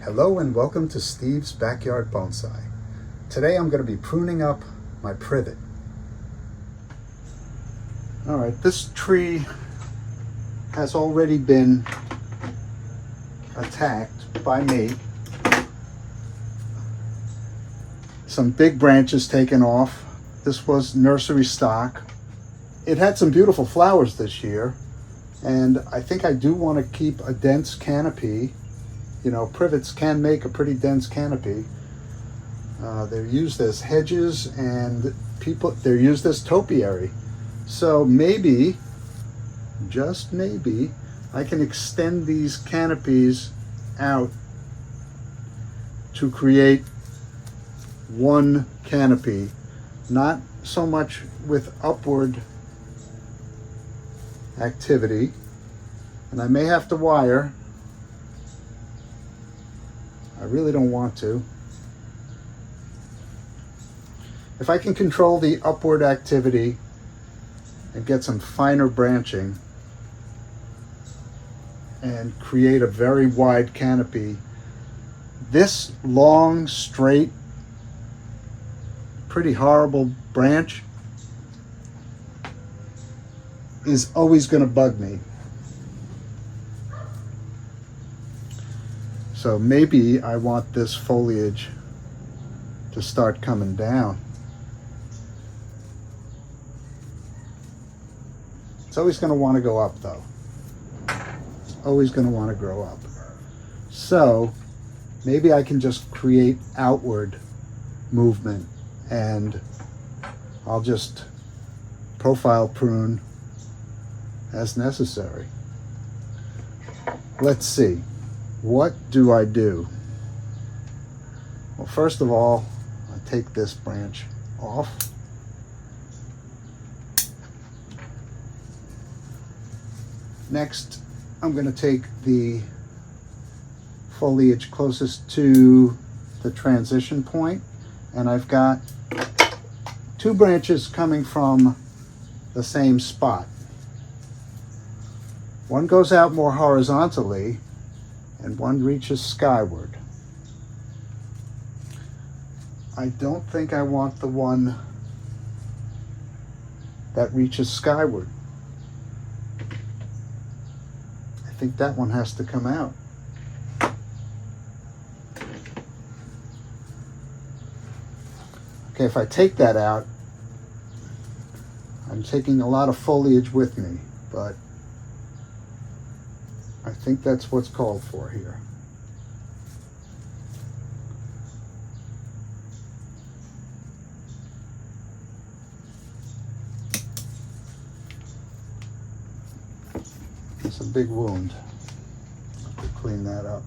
Hello and welcome to Steve's Backyard Bonsai. Today I'm going to be pruning up my privet. Alright, this tree has already been attacked by me. Some big branches taken off. This was nursery stock. It had some beautiful flowers this year, and I think I do want to keep a dense canopy. You know, privets can make a pretty dense canopy. They're used as hedges, and they're used as topiary. So maybe, just maybe, I can extend these canopies out to create one canopy, not so much with upward activity. And I may have to wire. I really don't want to. If I can control the upward activity and get some finer branching and create a very wide canopy, this long, straight, pretty horrible branch is always going to bug me. So maybe I want this foliage to start coming down. It's always going to want to go up though. It's always going to want to grow up. So maybe I can just create outward movement, and I'll just profile prune as necessary. Let's see. What do I do? Well, first of all, I take this branch off. Next, I'm going to take the foliage closest to the transition point, and I've got two branches coming from the same spot. One goes out more horizontally, and one reaches skyward. I don't think I want the one that reaches skyward. I think that one has to come out. Okay, if I take that out, I'm taking a lot of foliage with me, but I think that's what's called for here. It's a big wound. I have to clean that up.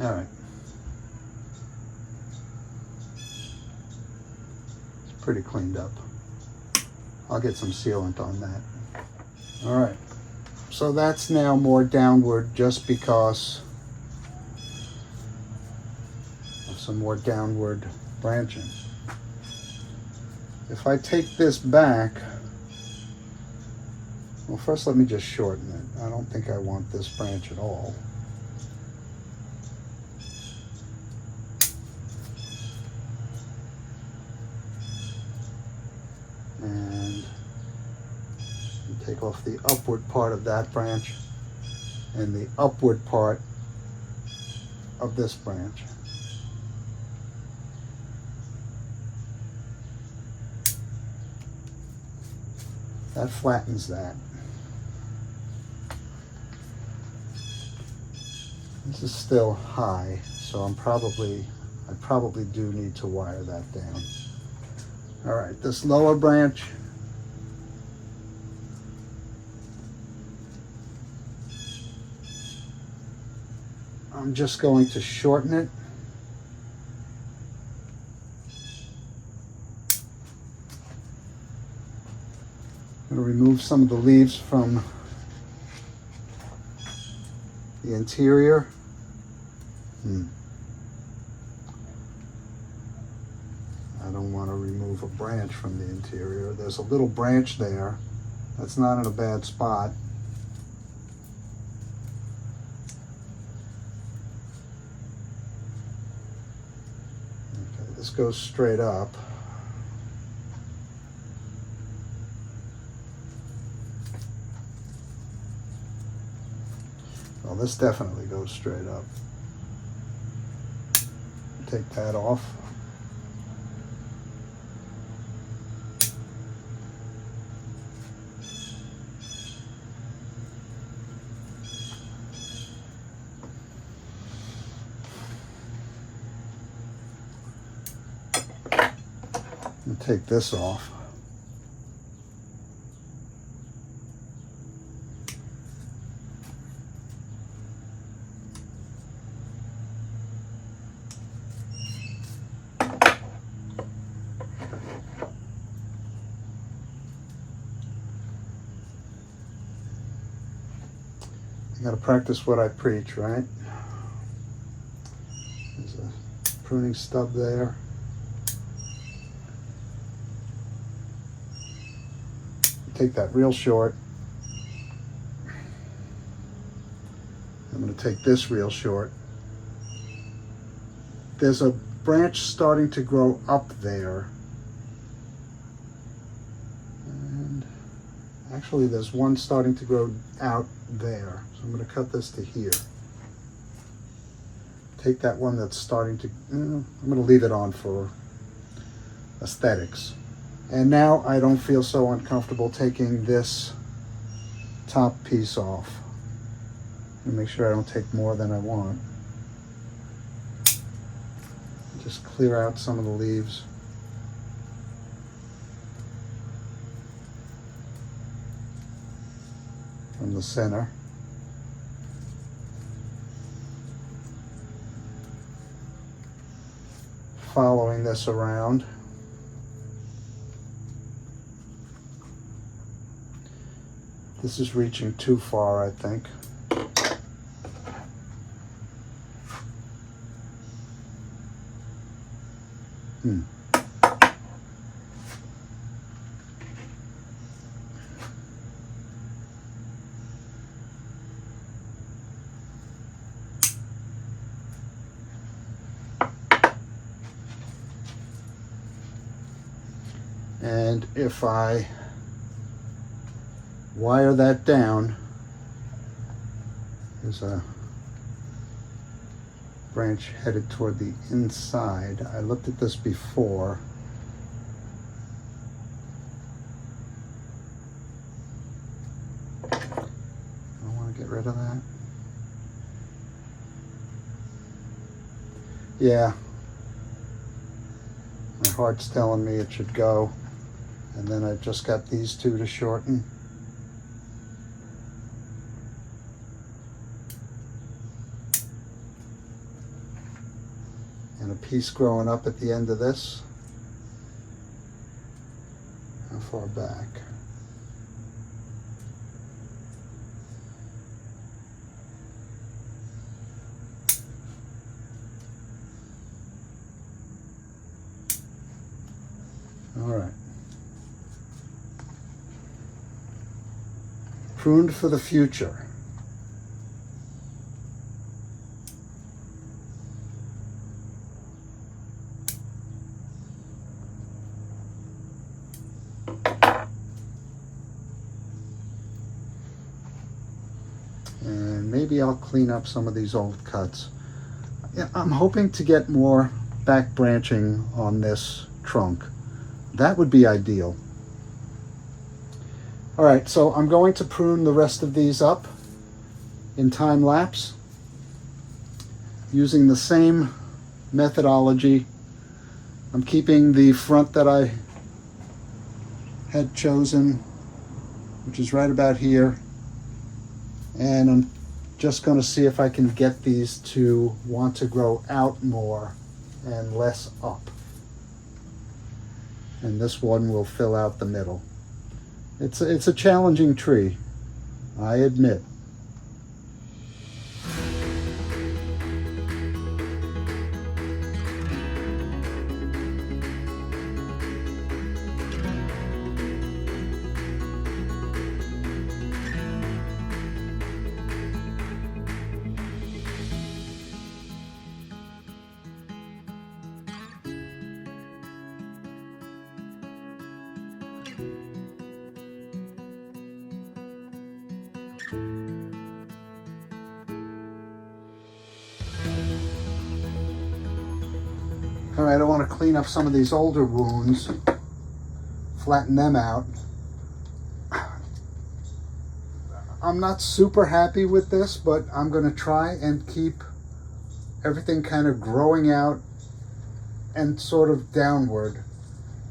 All right. It's pretty cleaned up. I'll get some sealant on that. All right. So that's now more downward just because of some more downward branching. If I take this back, well, first let me just shorten it. I don't think I want this branch at all. And take off the upward part of that branch and the upward part of this branch. That flattens that. This is still high, so I probably do need to wire that down. All right, this lower branch, I'm just going to shorten it. I'm going to remove some of the leaves from the interior. I don't want to remove a branch from the interior. There's a little branch there. That's not in a bad spot. Okay, this goes straight up. Well, this definitely goes straight up. Take that off. And take this off. You got to practice what I preach, right? There's a pruning stub there. Take that real short. I'm going to take this real short. There's a branch starting to grow up there. And actually there's one starting to grow out there. So I'm going to cut this to here. Take that one that's starting to, I'm going to leave it on for aesthetics. And now I don't feel so uncomfortable taking this top piece off. And make sure I don't take more than I want. Just clear out some of the leaves. From the center. Following this around. This is reaching too far, I think. And if I wire that down, there's a branch headed toward the inside. I looked at this before. I want to get rid of that. Yeah, my heart's telling me it should go. And then I've just got these two to shorten. And a piece growing up at the end of this. How far back? All right. Pruned for the future. And maybe I'll clean up some of these old cuts. Yeah, I'm hoping to get more back branching on this trunk. That would be ideal. All right, so I'm going to prune the rest of these up in time lapse using the same methodology. I'm keeping the front that I had chosen, which is right about here. And I'm just going to see if I can get these to want to grow out more and less up. And this one will fill out the middle. It's a challenging tree, I admit. All right, I want to clean up some of these older wounds, flatten them out. I'm not super happy with this, but I'm going to try and keep everything kind of growing out and sort of downward.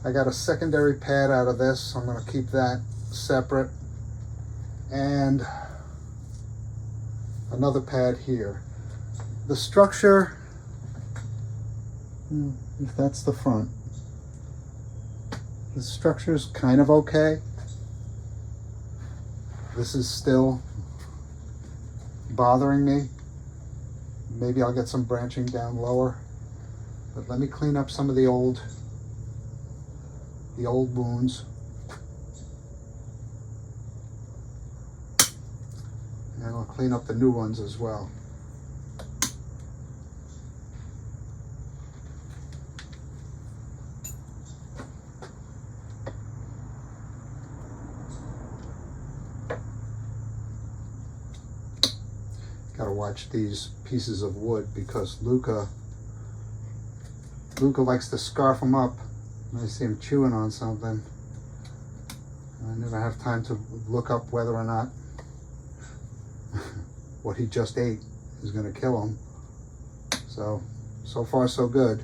I got a secondary pad out of this, so I'm going to keep that separate. And another pad here. The structure, if that's the front, the structure is kind of okay. This is still bothering me. Maybe I'll get some branching down lower, but let me clean up some of the old wounds. And I'll clean up the new ones as well. Gotta watch these pieces of wood because Luca likes to scarf them up. I see him chewing on something. I never have time to look up whether or not what he just ate is gonna kill him. So far so good.